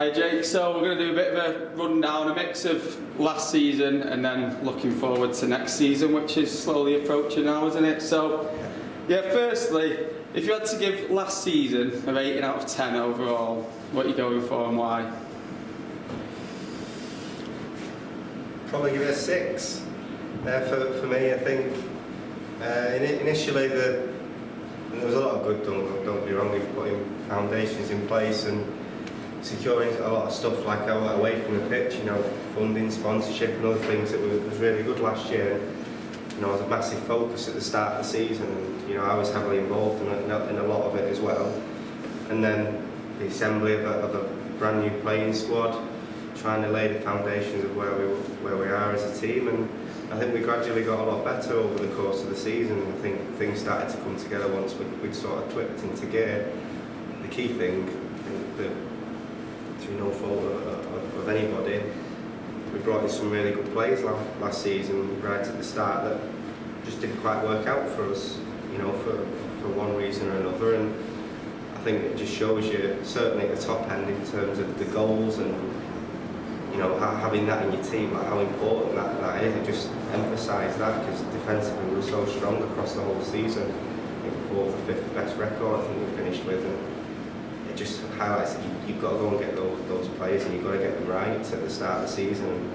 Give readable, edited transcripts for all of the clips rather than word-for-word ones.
Hi Jake, so we're going to do a bit of a rundown, a mix of last season and then looking forward to next season, which is slowly approaching now, isn't it? So, yeah, firstly, if you had to give last season a rating out of 10 overall, what are you going for and why? Probably give it a 6. For me, I think initially there was a lot of good done, don't be wrong, in putting foundations in place and securing a lot of stuff like away from the pitch, funding, sponsorship and other things that was really good last year. It was a massive focus at the start of the season, and I was heavily involved in a lot of it as well. And then the assembly of a brand new playing squad, trying to lay the foundations of where we are as a team, and I think we gradually got a lot better over the course of the season. I think things started to come together once we'd sort of clicked into gear. The key thing, through no fault of anybody, we brought in some really good players last season right at the start that just didn't quite work out for us, for one reason or another. And I think it just shows you, certainly at the top end, in terms of the goals and having that in your team, like how important that is. It just emphasised that, because defensively we were so strong across the whole season. I think 4th or 5th best record I think we finished with, and it just highlights that you've got to go and get those players, and you've got to get them right at the start of the season.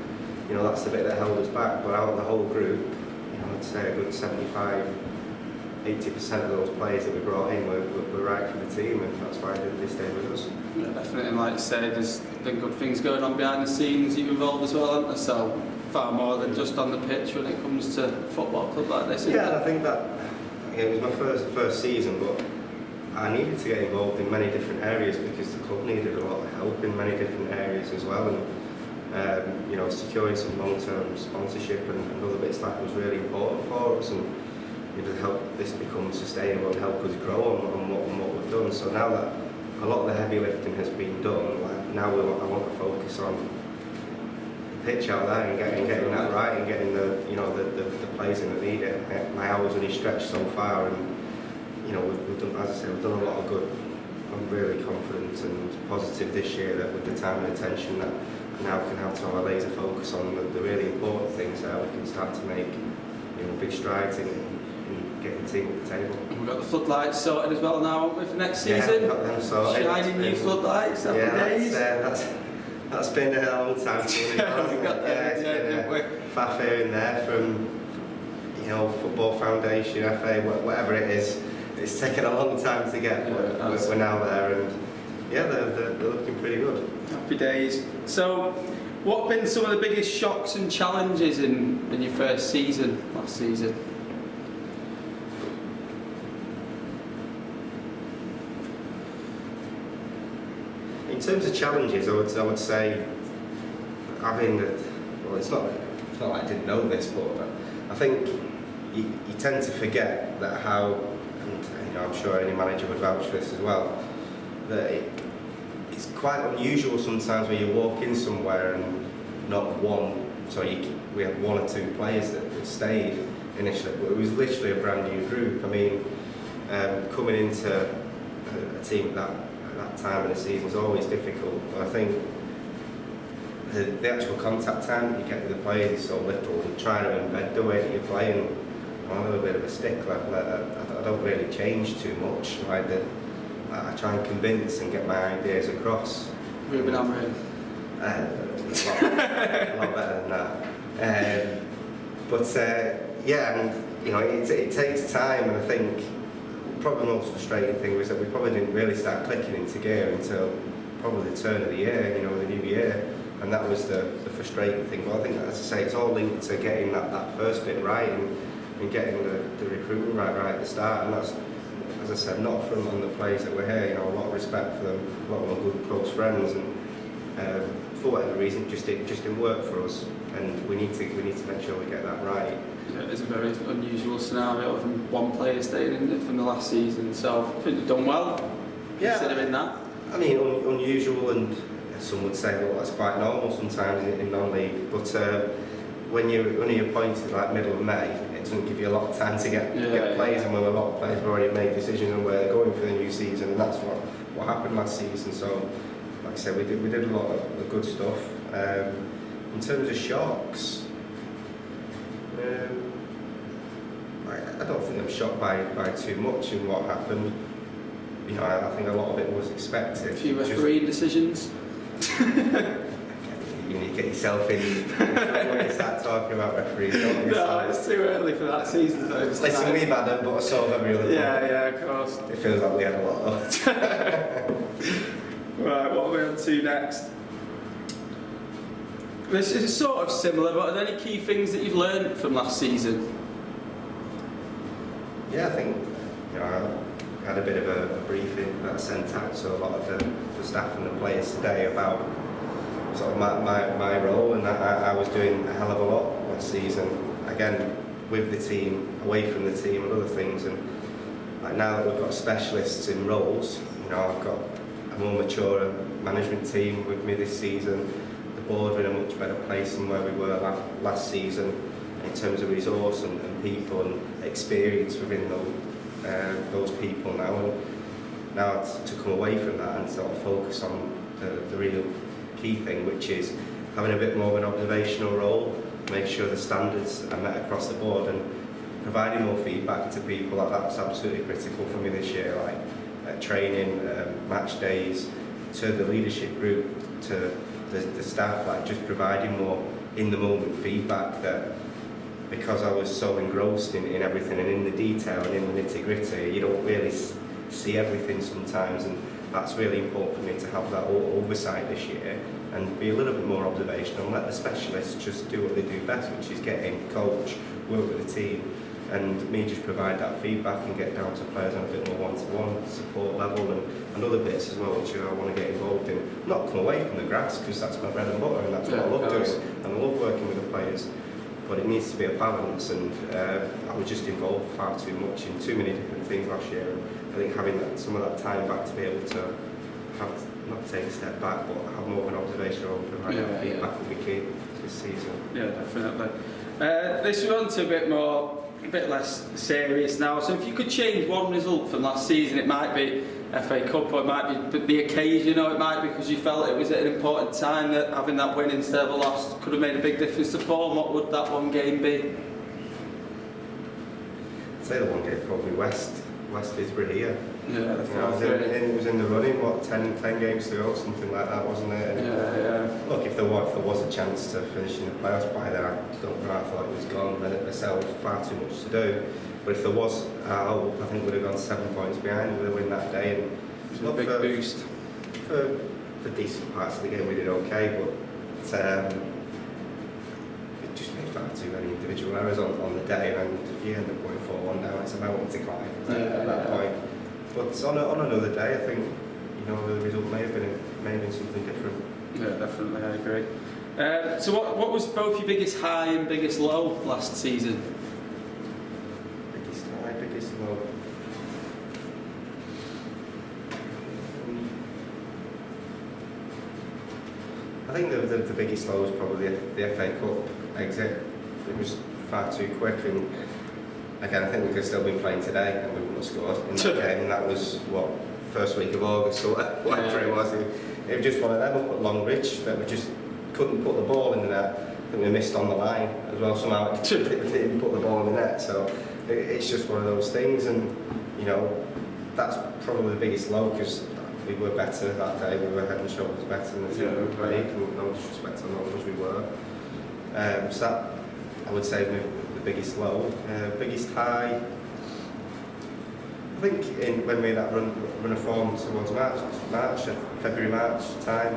And that's the bit that held us back. But out of the whole group, I'd say a good 75–80% of those players that we brought in were right for the team, and that's why they stayed with us. Yeah, definitely. And like you say, there's been good things going on behind the scenes. You're involved as well, aren't there? So far more than just on the pitch when it comes to a football club like this. Yeah, I think that it was my first season, but I needed to get involved in many different areas because the club needed a lot of help in many different areas as well. And securing some long-term sponsorship and other bits like that was really important for us, and it would help this become sustainable and help us grow on what we've done. So now that a lot of the heavy lifting has been done, now I want to focus on the pitch out there and getting that right, and getting the players in that need it. My hours only stretched so far, and we've done, as I say, we've done a lot of good. I'm really confident and positive this year that with the time and attention that now can have to have a laser focus on the really important things there, we can start to make big strides in getting the team at the table. And we've got the floodlights sorted as well now, haven't we, for next season? Yeah, got them sorted. Shiny new floodlights, happy days. That's been a long time. It's been a faff here and there from Football Foundation, FA, whatever it is. It's taken a long time to get, but we're now there, and they're looking pretty good. Happy days. So, what have been some of the biggest shocks and challenges in your first season, last season? In terms of challenges, I would say having it's not like I didn't know this, but I think you tend to forget that how, and I'm sure any manager would vouch for this as well, that it's quite unusual sometimes where you walk in somewhere and we had 1 or 2 players that stayed initially, but it was literally a brand new group. I mean, coming into a team at that time of the season is always difficult, but I think the actual contact time that you get with the players is so little, and trying to embed the way that you're playing. I'm a little bit of a stickler. I don't really change too much. I try and convince and get my ideas across. Ruben Amorim. A lot better than that. It takes time, and I think probably the most frustrating thing was that we probably didn't really start clicking into gear until probably the turn of the year, the new year, and that was the frustrating thing. But I think, as I say, it's all linked to getting that first bit right and getting the recruitment right at the start, and that's, as I said, not from on the players that were here. A lot of respect for them, a lot of them good close friends, and for whatever reason, it just didn't work for us, and we need to make sure we get that right. Yeah, it's a very unusual scenario from 1 player staying in it from the last season, so I think you've done well considering that. I mean, unusual, and some would say that that's quite normal sometimes in non-league, but when you're appointed like middle of May, it doesn't give you a lot of time to get players, and when a lot of players have already made decisions on where they're going for the new season, and that's what happened last season. So, like I said, we did a lot of good stuff. In terms of shocks, I don't think I'm shocked by too much in what happened. You know, I think a lot of it was expected. A few referee decisions. You need to get yourself in when you start talking about referees, don't you? No, it's too early for that season. So listen, we've had them, but so have every other Yeah, of course. It feels like we had a lot of Right, what are we on to next? This is sort of similar, but are there any key things that you've learned from last season? Yeah, I think I had a bit of a briefing that I sent out to a lot of the staff and the players today about sort of my role, and I was doing a hell of a lot last season. Again, with the team, away from the team, and other things. And like now that we've got specialists in roles, you know, I've got a more mature management team with me this season. The board are in a much better place than where we were last season in terms of resource and people and experience within those people now. And now to come away from that and sort of focus on the real key thing, which is having a bit more of an observational role, make sure the standards are met across the board, and providing more feedback to people. That's absolutely critical for me this year, like training, match days, to the leadership group, to the staff, like just providing more in the moment feedback. That because I was so engrossed in everything and in the detail and in the nitty gritty, you don't really see everything sometimes, and that's really important for me to have that oversight this year and be a little bit more observational and let the specialists just do what they do best, which is get in, coach, work with the team, and me just provide that feedback and get down to players on a bit more one-to-one support level and other bits as well, which I want to get involved in. Not come away from the grass, because that's my bread and butter and that's what I love doing, and I love working with the players, but it needs to be a balance, and I was just involved far too much in too many different things last year, and I think having some of that time back to be able to have, not take a step back, but have more of an observational and provide that feedback will be key this season. Yeah, definitely. This is on to a bit less serious now. So if you could change one result from last season, it might be FA Cup, or it might be the occasion, or it might be because you felt it was at an important time that having that win instead of a loss could have made a big difference to form. What would that one game be? I'd say the one game probably West Isbury here. Yeah, it was in the running, 10 games to go, something like that, wasn't it? And look, if there was a chance to finish in the playoffs by then, I don't know, I thought it was gone, myself, far too much to do. But if there was, I think we'd have gone 7 points behind with a win that day. And it was a big boost. For decent parts of the game, we did okay, but it just made far too many individual errors on the day, and if you end up going 4-1 down, it's a mountain to climb at that point. But on another day, I think the result may have been something different. Yeah, definitely, I agree. So what was both your biggest high and biggest low last season? Biggest high, biggest low. I think the biggest low was probably the FA Cup exit. It was far too quick, and again, I think we could have still been playing today and we wouldn't have scored in that game. And that was first week of August or whatever it was. It was just one of them up at Longridge that we just couldn't put the ball in the net. I think we missed on the line as well somehow. We didn't put the ball in the net, so it's just one of those things. And that's probably the biggest low, because we were better that day. We were head and shoulders better than the team we played, and no disrespect on those, we were. So that, I would say, the biggest low. Biggest high, I think when we had that run of form towards February, March time,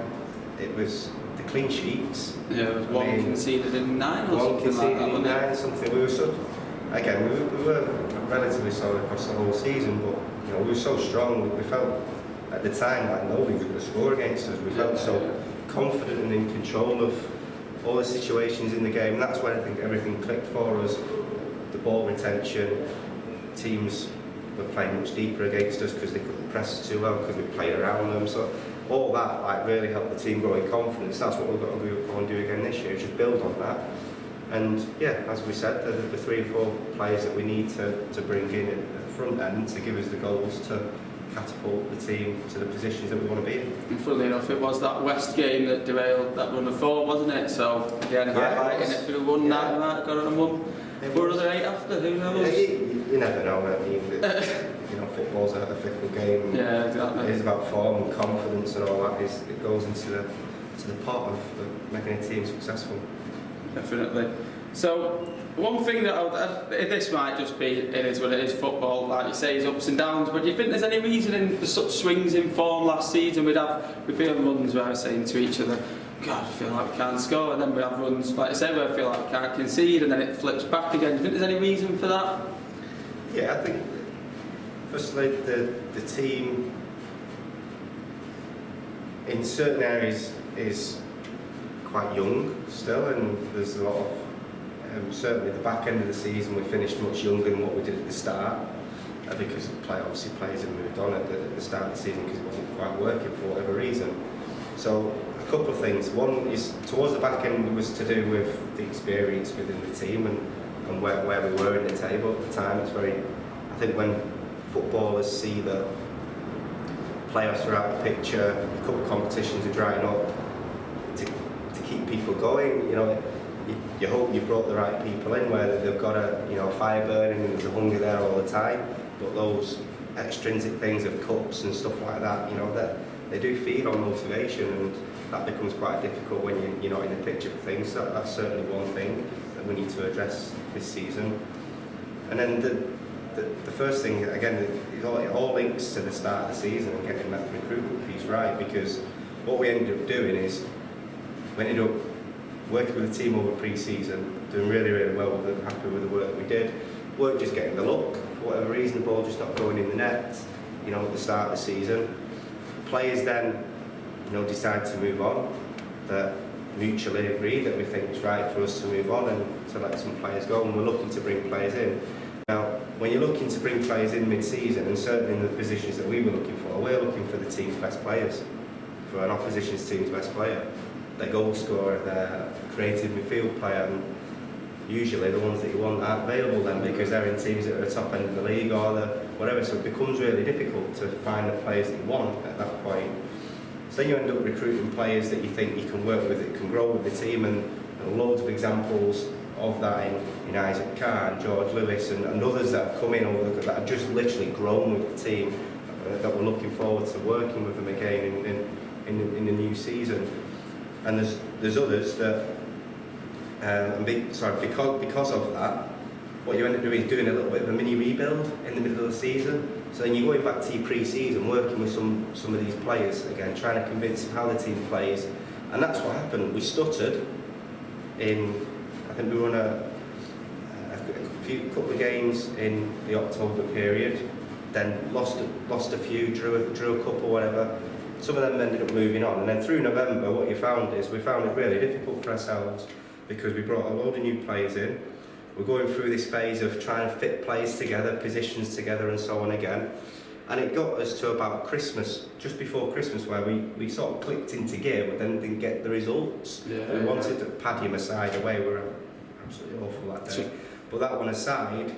it was the clean sheets. Yeah, it was one conceded in 9 or something like that. One conceded in 9 or something. We were relatively solid across the whole season, but we were so strong. We felt at the time like nobody was going to score against us. We felt so confident and in control of all the situations in the game, and that's when I think everything clicked for us. The ball retention, teams were playing much deeper against us because they couldn't press us too well because we played around them. So all that really helped the team grow in confidence. That's what we've got to go and do again this year, just build on that. And as we said, the 3 or 4 players that we need to bring in at the front end to give us the goals to catapult the team to the positions that we want to be in. And funnily enough, it was that West game that derailed that run of form, wasn't it? So again, highlighting it for the one night, right, got on and won. Four other 8 after, who knows? You never know. I mean, football's a fickle game. Yeah, exactly. It is about form and confidence and all that. It goes into the pot of making a team successful. Definitely. So one thing that this might just be, it is what it is, football, like you say, is ups and downs, but do you think there's any reason in the such swings in form last season? We'd be on runs where I was saying to each other, God, I feel like we can't score, and then we have runs, like I say, where I feel like we can't concede, and then it flips back again. Do you think there's any reason for that? Yeah, I think firstly the team in certain areas is quite young still, and there's a lot of certainly the back end of the season we finished much younger than what we did at the start, because obviously players have moved on at the start of the season because it wasn't quite working for whatever reason. So a couple of things. One is towards the back end was to do with the experience within the team and where we were in the table at the time. It's very, I think when footballers see the playoffs are out of the picture, a couple of competitions are drying up, to keep people going, you hope you've brought the right people in where they've got a fire burning and there's a hunger there all the time. But those extrinsic things of cups and stuff like that, that they do feed on motivation, and that becomes quite difficult when you're not in the picture for things. So that's certainly one thing that we need to address this season. And then the first thing, again, it all links to the start of the season and getting that recruitment piece right, because what we ended up doing is we ended up working with the team over pre-season, doing really, really well with them, happy with the work we did. Weren't just getting the luck, for whatever reason, the ball just not going in the net, at the start of the season. Players then, decide to move on, that mutually agree that we think it's right for us to move on and to let some players go, and we're looking to bring players in. Now, when you're looking to bring players in mid-season, and certainly in the positions that we were looking for, we're looking for the team's best players, for an opposition's team's best player. Their goal scorer, their creative midfield player, and usually the ones that you want aren't available then because they're in teams that are at the top end of the league or whatever, so it becomes really difficult to find the players that you want at that point. So then you end up recruiting players that you think you can work with, that can grow with the team, and loads of examples of that in Isaac Carr, George Lewis, and others that have come in over that have just literally grown with the team, that we're looking forward to working with them again in the new season. And there's others that, because of that, what you end up doing is doing a little bit of a mini rebuild in the middle of the season. So then you're going back to your pre-season, working with some of these players again, trying to convince them how the team plays, and that's what happened. We stuttered I think we won a couple of games in the October period, then lost a few, drew a couple, whatever. Some of them ended up moving on, and then through November what you found is we found it really difficult for ourselves because we brought a load of new players in. We're going through this phase of trying to fit players together, positions together and so on again, and it got us to about Christmas, just before Christmas, where we sort of clicked into gear but then didn't get the results. We wanted to Paddy aside away, we were absolutely awful that day, but that one aside,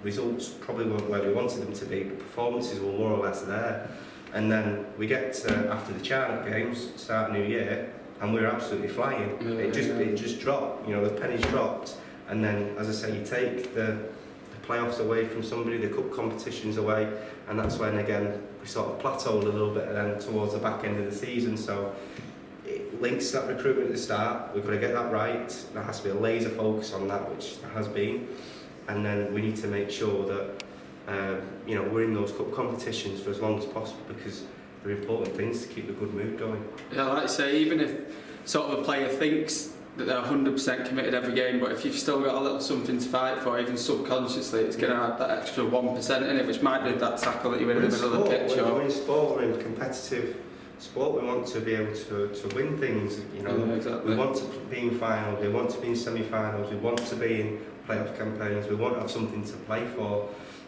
results probably weren't where we wanted them to be, but performances were more or less there. And then we get to, after the Charlotte games, start New Year, and we were absolutely flying. It just dropped, the pennies dropped. And then, as I say, you take the playoffs away from somebody, the cup competitions away, and that's when, again, we sort of plateaued a little bit then towards the back end of the season. So it links that recruitment at the start. We've got to get that right. There has to be a laser focus on that, which there has been. And then we need to make sure that we're in those cup competitions for as long as possible, because they're important things to keep the good mood going. Yeah, like I say, even if sort of a player thinks that they're 100% committed every game, but if you've still got a little something to fight for, even subconsciously, it's going to add that extra 1% in it, which might be that tackle that you win in the middle of the pitch. We're in sport, we're in competitive sport, we want to be able to win things, exactly. We want to be in finals, we want to be in semi-finals, we want to be in playoff campaigns, we want to have something to play for.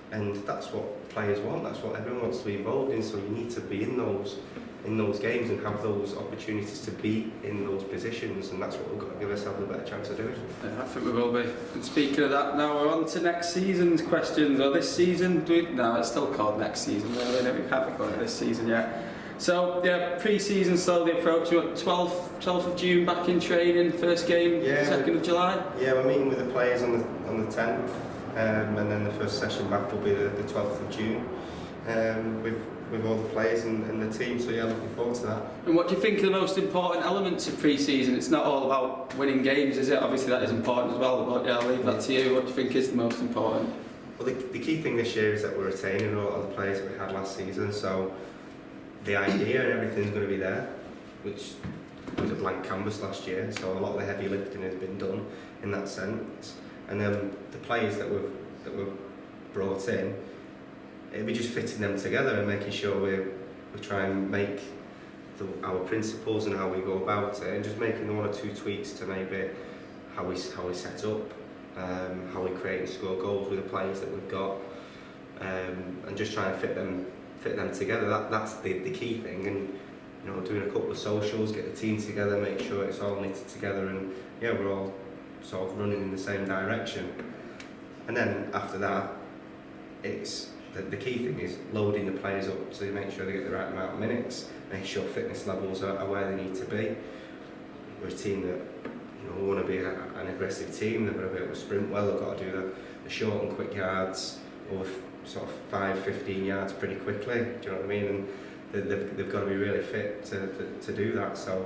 And that's what players want, that's what everyone wants to be involved in, so you need to be in those in those games and have those opportunities to be in those positions, and that's what we've got to give ourselves a better chance of doing. Yeah, I think we will be. And speaking of that, now we're on to next season's questions, or this season. No, it's still called next season, really. We can't be calling it this season yet. So, yeah, pre-season slowly approaching. 12th of June back in training, first game, 2nd of July? Yeah, we're meeting with the players on the 10th, and then the first session back will be the 12th of June, with all the players and the team, so yeah, looking forward to that. And what do you think are the most important elements of pre-season? It's not all about winning games, is it? Obviously that is important as well, but yeah, I'll leave that to you. What do you think is the most important? Well, the key thing this year is that we're retaining a lot of the players that we had last season, so the idea and everything's going to be there, which was a blank canvas last year, so a lot of the heavy lifting has been done in that sense. And then the players that we've brought in, it'll be just fitting them together and making sure we try and make our principles and how we go about it, and just making the one or two tweaks to maybe how we set up, how we create and score goals with the players that we've got, and just try and fit them together. That's the key thing. And you know, doing a couple of socials, get the team together, make sure it's all knitted together, and yeah, we're all sort of running in the same direction. And then after that, it's the key thing is loading the players up so you make sure they get the right amount of minutes, make sure fitness levels are where they need to be. We're a team that, you know, we want to be an aggressive team. They've got to be able to sprint well, they've got to do the short and quick yards over sort of 5-15 yards pretty quickly, do you know what I mean? And they've got to be really fit to do that, so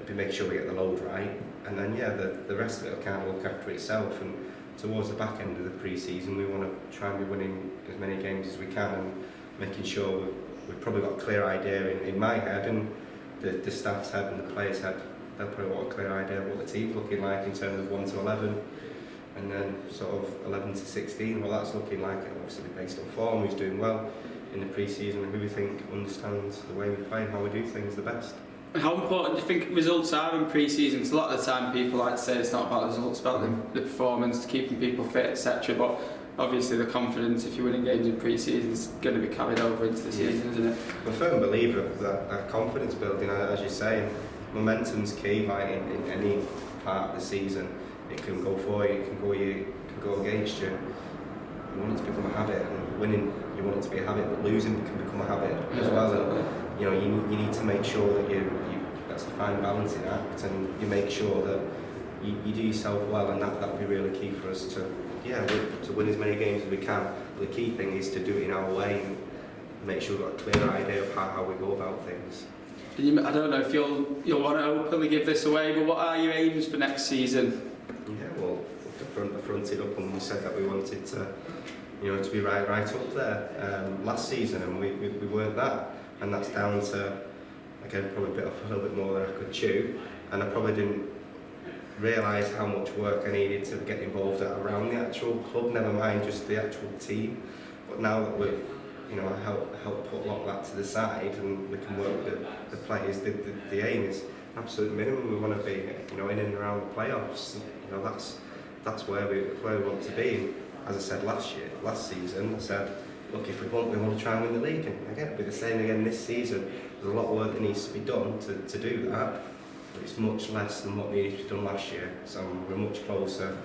we make sure we get the load right, and then yeah, the rest of it will kind of look after itself. And towards the back end of the pre-season, we want to try and be winning as many games as we can, and making sure we've probably got a clear idea in my head, and the staff's head and the players' head. They'll probably want a clear idea of what the team's looking like in terms of 1 to 11, and then sort of 11 to 16, what that's looking like, and obviously based on form, who's doing well in the pre-season, and who we think understands the way we play and how we do things the best. How important do you think results are in pre-season? Because a lot of the time people like to say it's not about the results, it's about the performance, keeping people fit, etc. But obviously the confidence, if you're winning games in pre-season, is going to be carried over into the season, isn't it? I'm a firm believer of that confidence building, as you say. Momentum's key, right, in any part of the season. It can go for you, it can go against you. You want it to become a habit, and winning, you want it to be a habit, but losing can become a habit as well. And, you know, you need to make sure that that's a fine balancing act, and you make sure that you do yourself well, and that'll be really key for us to win as many games as we can. But the key thing is to do it in our way and make sure we've got a clear idea of how we go about things. I don't know if you'll want to openly give this away, but what are your aims for next season? Yeah, well, we fronted up and we said that we wanted to, you know, to be right up there last season, and we weren't that, and that's down to, again, probably bit off a little bit more than I could chew, and I probably didn't realise how much work I needed to get involved around the actual club, never mind just the actual team. But now that we've, you know, helped put a lot of that to the side, and we can work with the players, the aim is absolute minimum. We want to be, you know, in and around the playoffs. You know, that's where we want to be. And as I said last season, I said, look, if we want to try and win the league, and again, it'll be the same again this season. There's a lot of work that needs to be done to do that, but it's much less than what needed to be done last year. So we're much closer,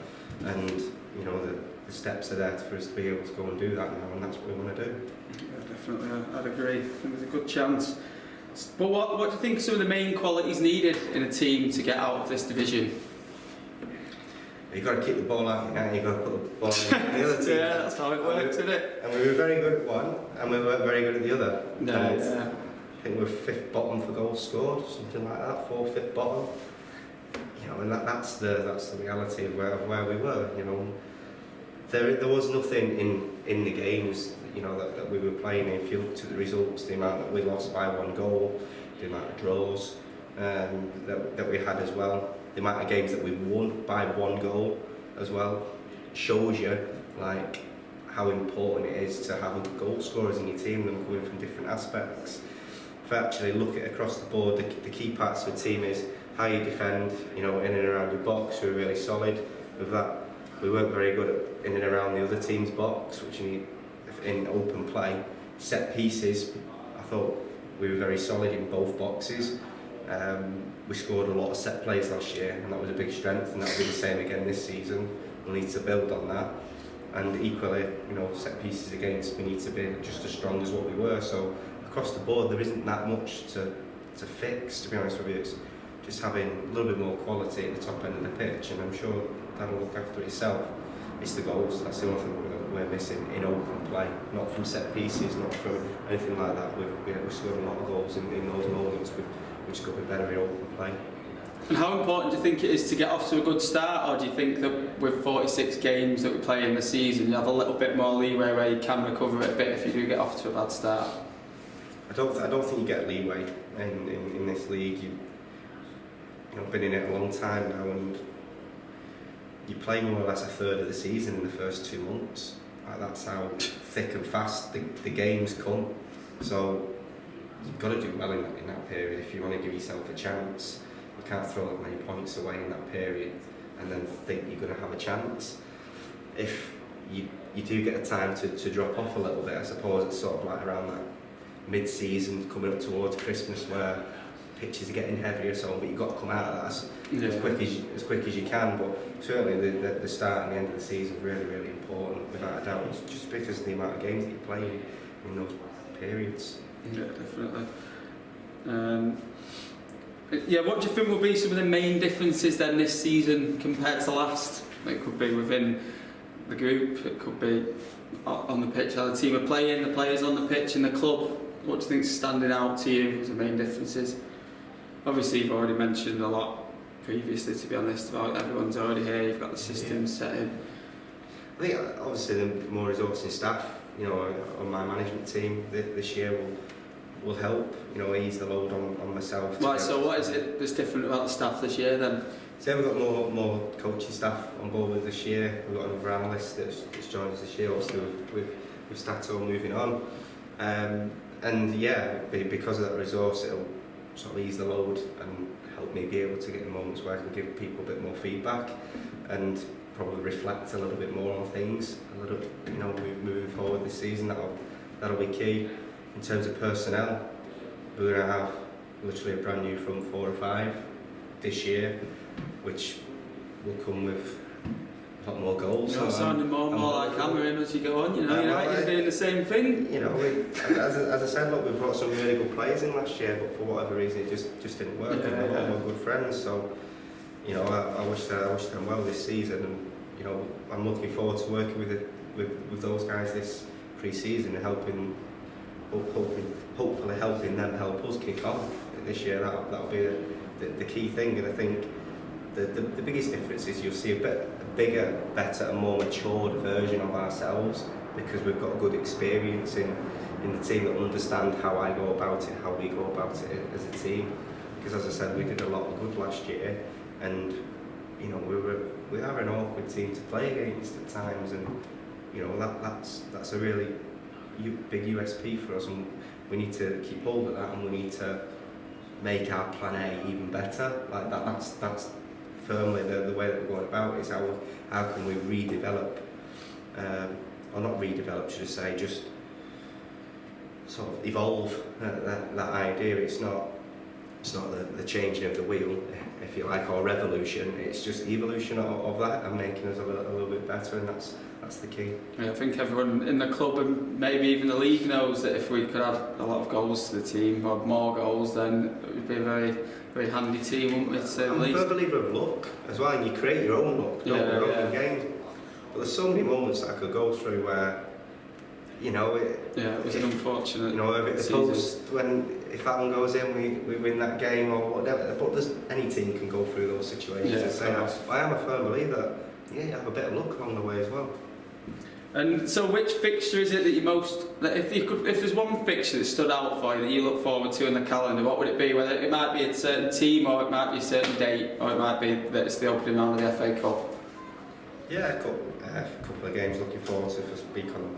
and you know, the steps are there for us to be able to go and do that now, and that's what we want to do. Yeah, definitely, I'd agree. I think there's a good chance. But what do you think are some of the main qualities needed in a team to get out of this division? You've got to keep the ball out, you've got to put the ball in the other team. Yeah, that's how it works, isn't it? And we were very good at one, and we weren't very good at the other. No, yeah. I think we're 5th bottom for goals scored, something like that, 4th, 5th bottom. You know, and that's the reality of where we were. You know, there was nothing in the games, you know, that we were playing. If you look to the results, the amount that we lost by 1 goal, the amount of draws that we had as well, the amount of games that we won by 1 goal as well, shows you like how important it is to have goal scorers in your team and coming from different aspects. If I actually look at across the board, the key parts of the team is how you defend, you know, in and around your box. We're really solid with that. We weren't very good at in and around the other team's box, which you need in open play. Set pieces, I thought we were very solid in both boxes. We scored a lot of set plays last year, and that was a big strength, and that'll be the same again this season. We'll need to build on that, and equally, set pieces against, we need to be just as strong as what we were. So across the board, there isn't that much to fix, to be honest with you. It's just having a little bit more quality at the top end of the pitch, and I'm sure that'll look after itself. It's the goals, that's the only thing we're missing in open play, not from set pieces, not from anything like that. We've scored a lot of goals in those moments. We've just got to be better in open play. And how important do you think it is to get off to a good start, or do you think that with 46 games that we play in the season, you have a little bit more leeway where you can recover it a bit if you do get off to a bad start? I don't think you get leeway in this league. You've been in it a long time now, and you play more or less a third of the season in the first 2 months. That's how thick and fast the games come. So you've got to do well in that period if you want to give yourself a chance. You can't throw that many points away in that period and then think you're going to have a chance. If you do get a time to drop off a little bit, I suppose it's sort of like around that mid-season, coming up towards Christmas, where pitches are getting heavier, but you've got to come out of that as quick as you can. But certainly the start and the end of the season is really, really important, without a doubt, just because of the amount of games that you're playing in those periods. Yeah, definitely. What do you think will be some of the main differences then this season compared to last? It could be within the group, it could be on the pitch, how the team are playing, the players on the pitch and the club. What do you think is standing out to you as the main differences? Obviously you've already mentioned a lot previously, to be honest, about everyone's already here, you've got the system set in. I think obviously the more resourcing staff, on my management team this year will help, ease the load on myself. Right, so what is it that's different about the staff this year then? So we've got more coaching staff on board with this year. We've got another analyst that's joined us this year, obviously with Stato moving on. Because of that resource, it'll sort of ease the load and help me be able to get in moments where I can give people a bit more feedback and probably reflect a little bit more on things, moving forward this season. That'll be key. In terms of personnel, we're going to have literally a brand new front 4 or 5 this year, which will come with a lot more goals. You're sounding more and more like hammering as you go on, you're doing the same thing. As I said, look, we brought some really good players in last year, but for whatever reason it just didn't work. And we're good friends, so I wish them well this season, and I'm looking forward to working with those guys this pre-season and hopefully helping them help us kick on this year. That'll be the key thing, and I think the biggest difference is you'll see a bigger, better and more matured version of ourselves, because we've got good experience in the team that understand how I go about it, how we go about it as a team. Because as I said, we did a lot of good last year, and we are an awkward team to play against at times, and that's a really big USP for us, and we need to keep hold of that, and we need to make our plan A even better. Like that's firmly the way that we're going about it, is how can we redevelop, or not redevelop, should I say, just sort of evolve that idea. It's not the changing of the wheel, if you like, or revolution. It's just evolution of that and making us a little bit better, and that's the key. Yeah, I think everyone in the club and maybe even the league knows that if we could add a lot of goals to the team, or more goals, then it would be a very, very handy team, wouldn't we, to say the least. I'm a believer of luck as well, and you create your own luck, own games. But there's so many moments that I could go through where, it was an unfortunate if the post, if that one goes in, we win that game or whatever. But any team can go through those situations. I am a firm believer that you have a bit of luck along the way as well. And so, which fixture is it that if there's one fixture that stood out for you that you look forward to in the calendar, what would it be? Whether it might be a certain team, or it might be a certain date, or it might be that it's the opening round of the FA Cup. Yeah, a couple of games looking forward to. If I speak on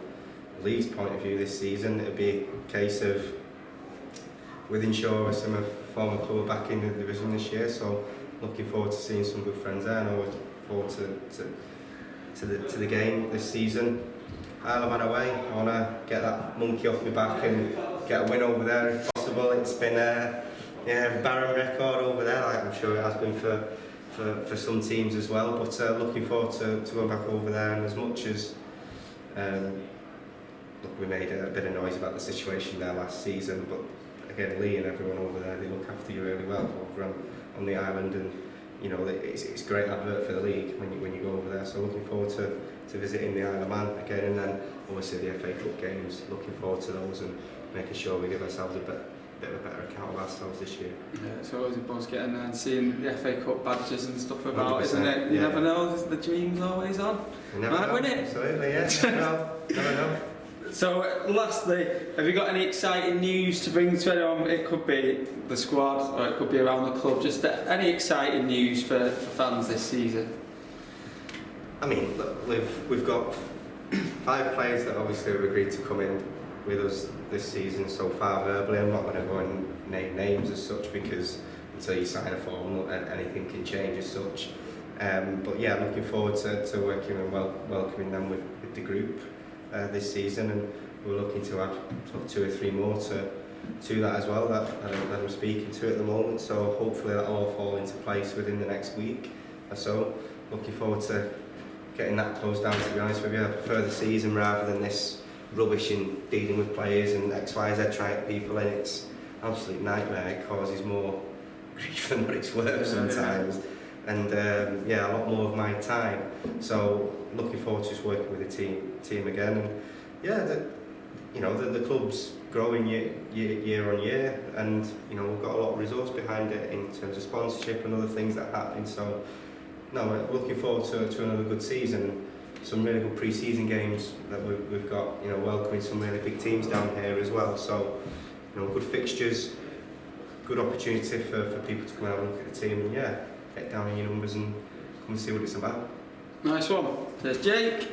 Lee's point of view this season, it'd be a case of with Insure, some of former club back in the division this year, so looking forward to seeing some good friends there, and I look forward to the game this season. Isle of Man away, I want to get that monkey off my back and get a win over there if possible. possible. It's been a barren record over there, like I'm sure it has been for some teams as well. But looking forward to going back over there, and as much as look, we made a bit of noise about the situation there last season, but again, Lee and everyone over there, they look after you really well over on the island, and you know it's a great advert for the league when you go over there. So looking forward to visiting the Isle of Man again, and then obviously the FA Cup games. Looking forward to those and making sure we give ourselves a bit of a better account of ourselves this year. Yeah, it's always a buzz getting there and seeing the FA Cup badges and stuff about, isn't it? You yeah. never know, the dream's always on. You never Might know. win it. Absolutely, yeah. Never know. So, lastly, have you got any exciting news to bring to anyone? It could be the squad, or it could be around the club. Just any exciting news for fans this season? I mean, look, we've got 5 players that obviously have agreed to come in with us this season so far verbally. I'm not going to go and name names as such, because until you sign a form, anything can change as such. But yeah, I'm looking forward to working and welcoming them with the group this season, and we're looking to add sort of 2 or 3 more to that as well that I'm speaking to at the moment. So hopefully that'll all fall into place within the next week or so. Looking forward to getting that closed down, to be honest with you. I prefer the season rather than this rubbish in dealing with players and XYZ trying to people in. It's an absolute nightmare. It causes more grief than what it's worth sometimes. And yeah, a lot more of my time. So looking forward to just working with the team again. And yeah, the club's growing year on year, and you know we've got a lot of resource behind it in terms of sponsorship and other things that are happening. So no, we're looking forward to another good season. Some really good pre-season games that we've got. You know, welcoming some really big teams down here as well. So you know, good fixtures, good opportunity for people to come out and look at the team, and yeah, get down in your numbers and come and see what it's about. Nice one. There's Jake.